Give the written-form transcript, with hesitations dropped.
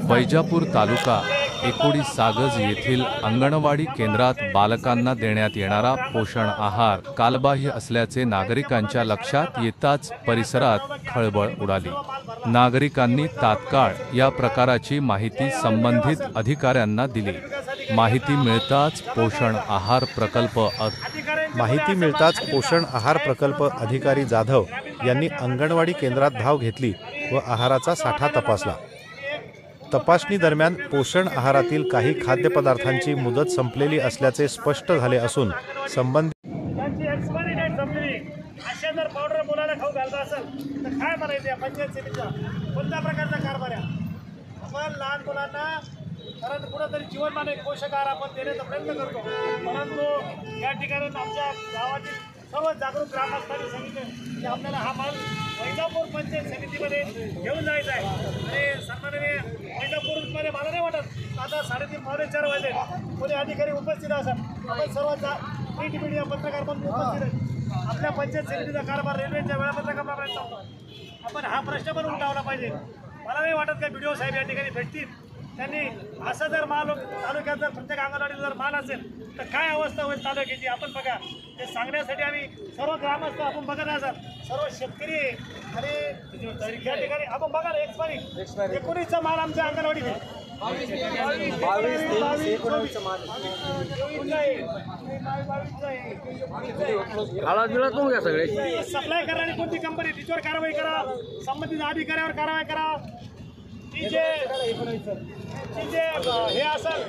वैजापूर तालुका एकोडी सागज येथील अंगणवाडी केंद्रात बालकांना देण्यात येणारा पोषण आहार कालबाह्य असल्याचे नागरिकांच्या लक्षात येताच परिसरात खळबळ उडाली। नागरिकांनी तात्काळ या प्रकाराची माहिती संबंधित अधिकाऱ्यांना दिली। माहिती मिळताच पोषण आहार प्रकल्प अधिकारी जाधव यांनी अंगणवाडी केंद्रात धाव घेतली व आहाराचा साठा तपासला। तपासणी दरम्यान पोषण आहारातील काही खाद्यपदार्थांची मुदत संपलेली असल्याचे स्पष्ट झाले असून संबंधित जर पावडर मुलाला खाऊ घालता असेल तर काय म्हणायचं या पंचायत समितीचा कोणत्या प्रकारचा कारभार आहे? आपण लहान मुलांना कारण कुठंतरी जीवनमान एक पोषक आहार आपण देण्याचा प्रयत्न करतो, परंतु या ठिकाणी आमच्या गावातील सर्व जागरूक ग्रामस्थांनी सांगितलं की आपल्याला हा माल वैजापूर पंचायत समितीमध्ये घेऊन जायचा आहे। आणि सन्माननीय वैजापूरमध्ये मला नाही वाटत आता 3:30-4 वाजले कोणी अधिकारी उपस्थित असतात। आपण सर्व प्रिंट मीडिया पत्रकार पण उपस्थित आहेत। आपल्या पंचायत समितीचा कारभार रेल्वेच्या वेळापत्रकाप्रमाणे चालतो। आपण हा प्रश्न पण उठावला पाहिजे। मला नाही वाटत का BDO साहेब या ठिकाणी भेटतील, त्यांनी असं जर माल तालुक्यात जर प्रत्येक अंगणवाडीला जर माल असेल तर काय अवस्था होईल तालुक्याची आपण बघा। ते सांगण्यासाठी आम्ही सर्व ग्रामस्थ आपण बघत असाल सर्व शेतकरी आणि या ठिकाणी आपण बघा ना एक्सपायरी 19चा माल आमच्या अंगणवाडीत आहे। सप्लाय करणारी कोणती कंपनी तिच्यावर कारवाई करा, संबंधित अधिकाऱ्यावर कारवाई करा। ती जे हे असेल